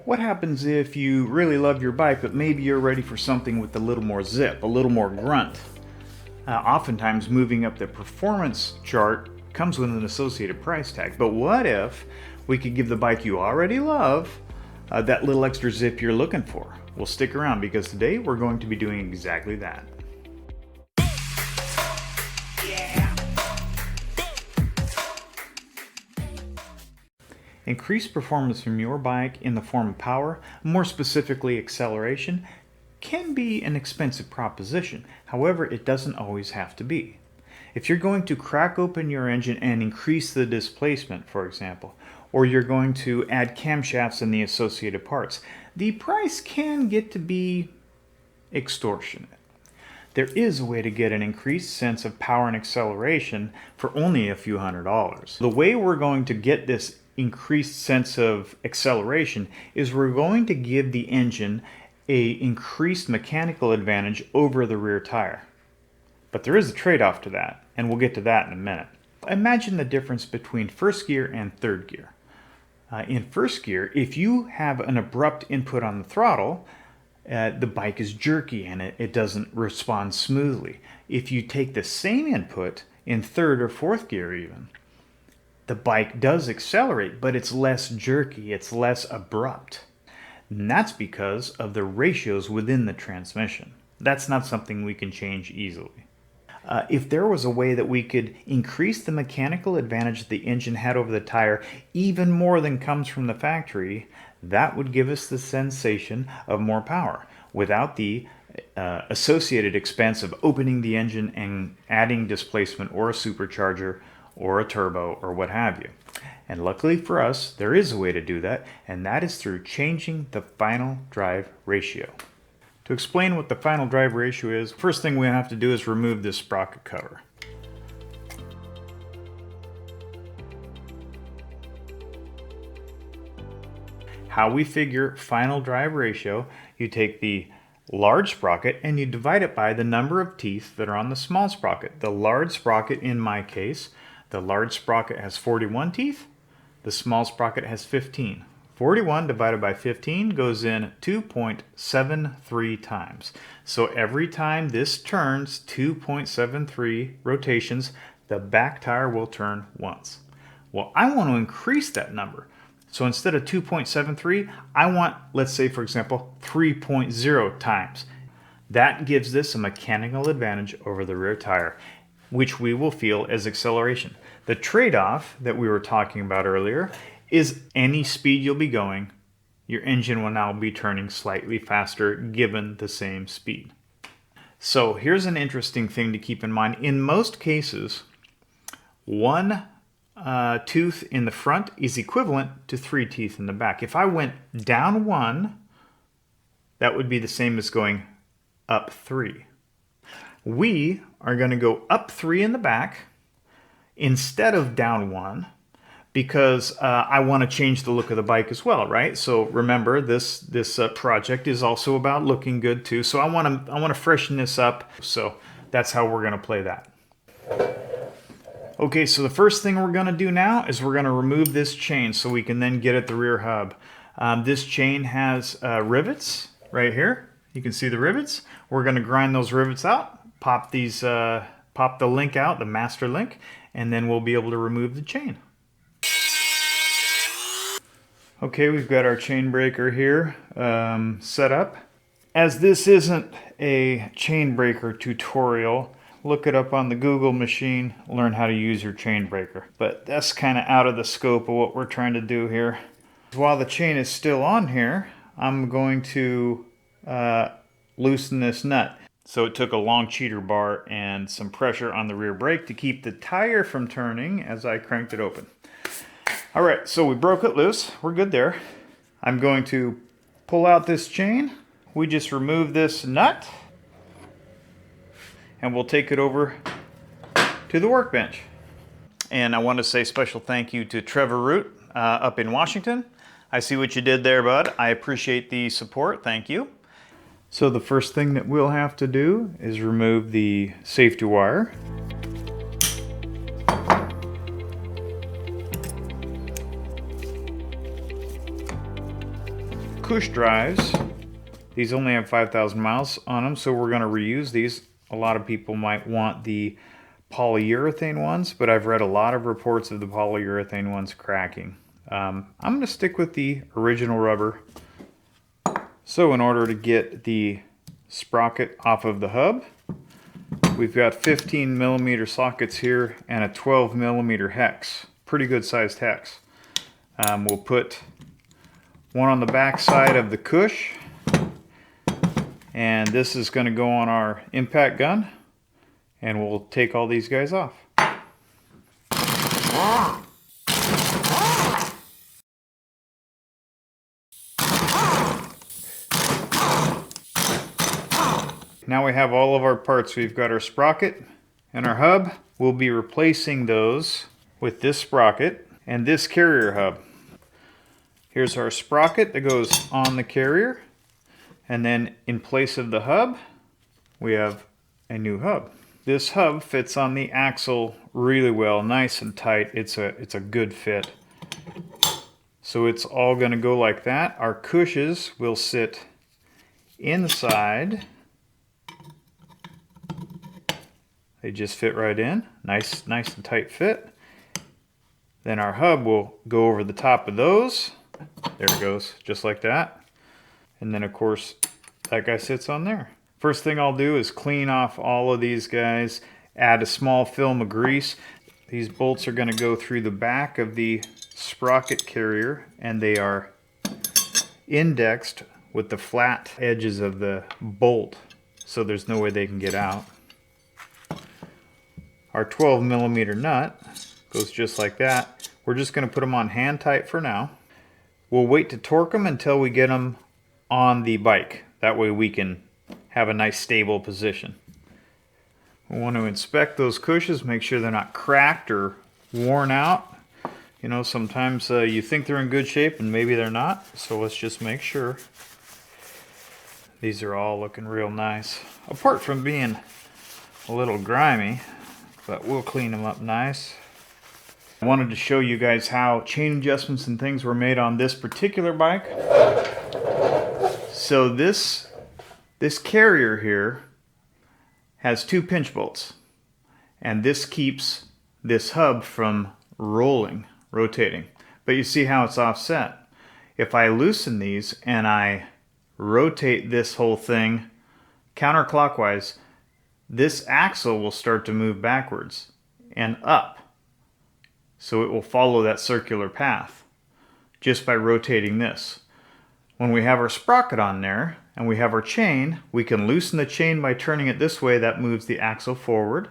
What happens if you really love your bike, but maybe you're ready for something with a little more zip, a little more grunt? Oftentimes moving up the performance chart comes with an associated price tag. But what if we could give the bike you already love that little extra zip you're looking for? Well, stick around because today we're going to be doing exactly that. Increased performance from your bike in the form of power, more specifically acceleration, can be an expensive proposition. However, it doesn't always have to be. If you're going to crack open your engine and increase the displacement, for example, or you're going to add camshafts and the associated parts, the price can get to be extortionate. There is a way to get an increased sense of power and acceleration for only a few $100s. The way we're going to get this increased sense of acceleration is we're going to give the engine a increased mechanical advantage over the rear tire. But there is a trade-off to that, and we'll get to that in a minute. Imagine the difference between first gear and third gear. In first gear, if you have an abrupt input on the throttle, the bike is jerky and it doesn't respond smoothly. If you take the same input in third or fourth gear even, the bike does accelerate, but it's less jerky, it's less abrupt. And that's because of the ratios within the transmission. That's not something we can change easily. If there was a way that we could increase the mechanical advantage the engine had over the tire even more than comes from the factory, that would give us the sensation of more power without the associated expense of opening the engine and adding displacement or a supercharger or a turbo or what have you. And luckily for us, there is a way to do that, and that is through changing the final drive ratio. To explain what the final drive ratio is, first thing we have to do is remove this sprocket cover. How we figure final drive ratio, you take the large sprocket and you divide it by the number of teeth that are on the small sprocket. The large sprocket, in my case, the large sprocket has 41 teeth, the small sprocket has 15. 41 divided by 15 goes in 2.73 times. So every time this turns 2.73 rotations, the back tire will turn once. Well, I want to increase that number. So instead of 2.73, I want, let's say for example, 3.0 times. That gives this a mechanical advantage over the rear tire, which we will feel as acceleration. The trade-off that we were talking about earlier is any speed you'll be going, your engine will now be turning slightly faster given the same speed. So here's an interesting thing to keep in mind. In most cases, one tooth in the front is equivalent to 3 teeth in the back. If I went down 1, that would be the same as going up 3. We are going to go up 3 in the back instead of down 1 because I want to change the look of the bike as well, right? So remember, this project is also about looking good too. So I want to freshen this up. So that's how we're going to play that. Okay, so the first thing we're going to do now is we're going to remove this chain so we can then get at the rear hub. This chain has rivets right here. You can see the rivets. We're going to grind those rivets out. Pop the link out, the master link, and then we'll be able to remove the chain. Okay, we've got our chain breaker here set up. As this isn't a chain breaker tutorial, look it up on the Google machine, learn how to use your chain breaker. But that's kind of out of the scope of what we're trying to do here. While the chain is still on here, I'm going to loosen this nut. So it took a long cheater bar and some pressure on the rear brake to keep the tire from turning as I cranked it open. All right, so we broke it loose. We're good there. I'm going to pull out this chain. We just remove this nut and we'll take it over to the workbench. And I want to say special thank you to Trevor Root up in Washington. I see what you did there, bud. I appreciate the support. Thank you. So the first thing that we'll have to do is remove the safety wire. cush drives. These only have 5,000 miles on them, so we're going to reuse these. A lot of people might want the polyurethane ones, but I've read a lot of reports of the polyurethane ones cracking. I'm going to stick with the original rubber. So in order to get the sprocket off of the hub, we've got 15 millimeter sockets here and a 12 millimeter hex. Pretty good sized hex. We'll put one on the back side of the cush, and this is going to go on our impact gun, and we'll take all these guys off. Now we have all of our parts. We've got our sprocket and our hub. We'll be replacing those with this sprocket and this carrier hub. Here's our sprocket that goes on the carrier, and then in place of the hub we have a new hub. This hub fits on the axle really well, nice and tight. It's a good fit. So it's all going to go like that. Our cushes will sit inside. They just fit right in. Nice and tight fit. Then our hub will go over the top of those. There it goes, just like that. And then of course that guy sits on there. First thing I'll do is clean off all of these guys, add a small film of grease. These bolts are going to go through the back of the sprocket carrier, and they are indexed with the flat edges of the bolt, so there's no way they can get out. Our 12 millimeter nut goes just like that. We're just going to put them on hand tight for now. We'll wait to torque them until we get them on the bike. That way we can have a nice stable position. We want to inspect those cushions, make sure they're not cracked or worn out. You know, sometimes you think they're in good shape and maybe they're not, so let's just make sure. These are all looking real nice, apart from being a little grimy, but we'll clean them up nice. I wanted to show you guys how chain adjustments and things were made on this particular bike. So this carrier here has 2 pinch bolts, and this keeps this hub from rotating. But you see how it's offset. If I loosen these and I rotate this whole thing counterclockwise, this axle will start to move backwards and up. So it will follow that circular path just by rotating this. When we have our sprocket on there and we have our chain, we can loosen the chain by turning it this way. That moves the axle forward.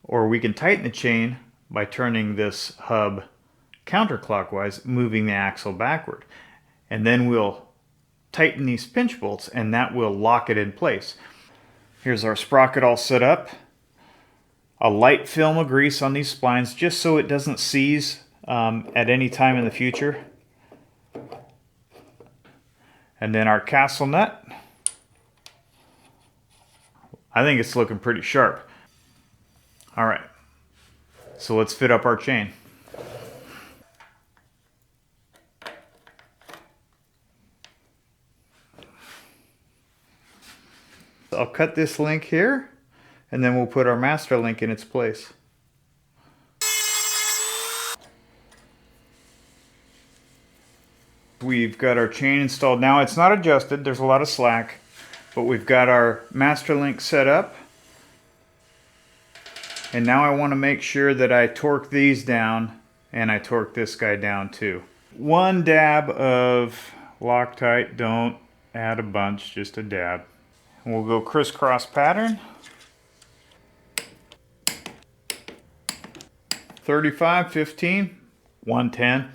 Or we can tighten the chain by turning this hub counterclockwise, moving the axle backward. And then we'll tighten these pinch bolts, and that will lock it in place. Here's our sprocket all set up. A light film of grease on these splines just so it doesn't seize at any time in the future. And then our castle nut. I think it's looking pretty sharp. All right, so let's fit up our chain. I'll cut this link here, and then we'll put our master link in its place. We've got our chain installed now. It's not adjusted, there's a lot of slack, but we've got our master link set up. And now I want to make sure that I torque these down, and I torque this guy down too. 1 dab of Loctite, don't add a bunch, just a dab. And we'll go crisscross pattern. 35, 15, 110.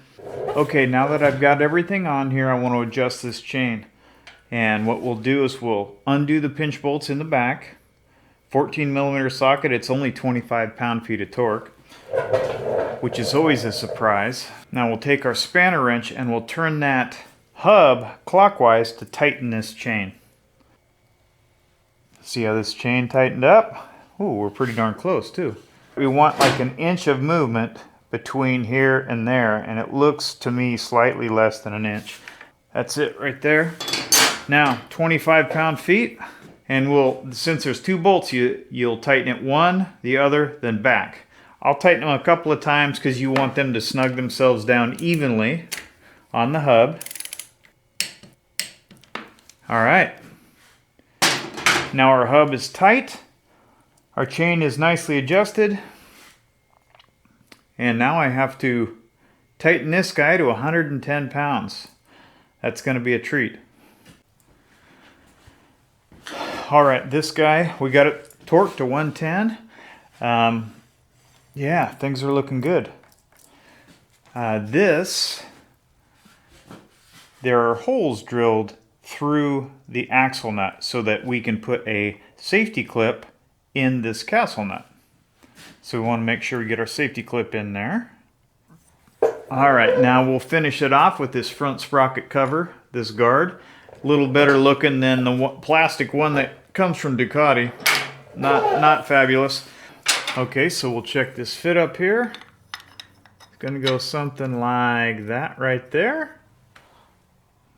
Okay, now that I've got everything on here, I want to adjust this chain. And what we'll do is we'll undo the pinch bolts in the back. 14 millimeter socket, it's only 25 pound-feet of torque, which is always a surprise. Now we'll take our spanner wrench and we'll turn that hub clockwise to tighten this chain. See how this chain tightened up? Ooh, we're pretty darn close too. We want like an inch of movement between here and there, and it looks to me slightly less than an inch. That's it right there. Now 25 pound-feet, and since there's 2 bolts, you'll tighten it one, the other, then back. I'll tighten them a couple of times because you want them to snug themselves down evenly on the hub. All right. Now our hub is tight. Our chain is nicely adjusted. And now I have to tighten this guy to 110 pounds. That's going to be a treat. All right, this guy, we got it torqued to 110. Yeah, things are looking good. There are holes drilled through the axle nut so that we can put a safety clip in this castle nut. So we want to make sure we get our safety clip in there. All right, now we'll finish it off with this front sprocket cover, this guard. A little better looking than the plastic one that comes from Ducati. Not fabulous. Okay, so we'll check this fit up here. It's gonna go something like that right there.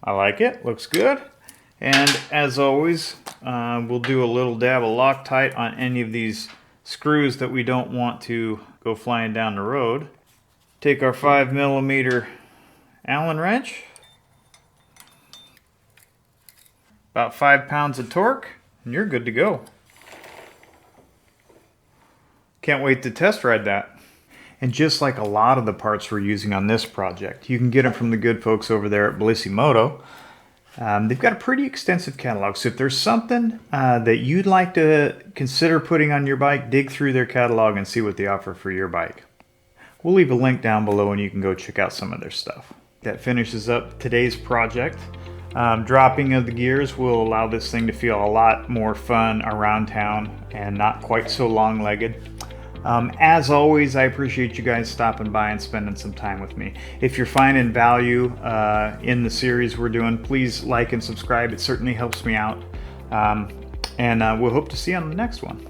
I like it, looks good. And as always, we'll do a little dab of Loctite on any of these screws that we don't want to go flying down the road. Take our 5mm Allen wrench, about 5 pounds of torque, and you're good to go. Can't wait to test ride that. And just like a lot of the parts we're using on this project, you can get them from the good folks over there at BellissiMoto. They've got a pretty extensive catalog, so if there's something that you'd like to consider putting on your bike, dig through their catalog and see what they offer for your bike. We'll leave a link down below and you can go check out some of their stuff. That finishes up today's project. Dropping of the gears will allow this thing to feel a lot more fun around town and not quite so long-legged. As always, I appreciate you guys stopping by and spending some time with me. If you're finding value in the series we're doing, please like and subscribe. It certainly helps me out. And we'll hope to see you on the next one.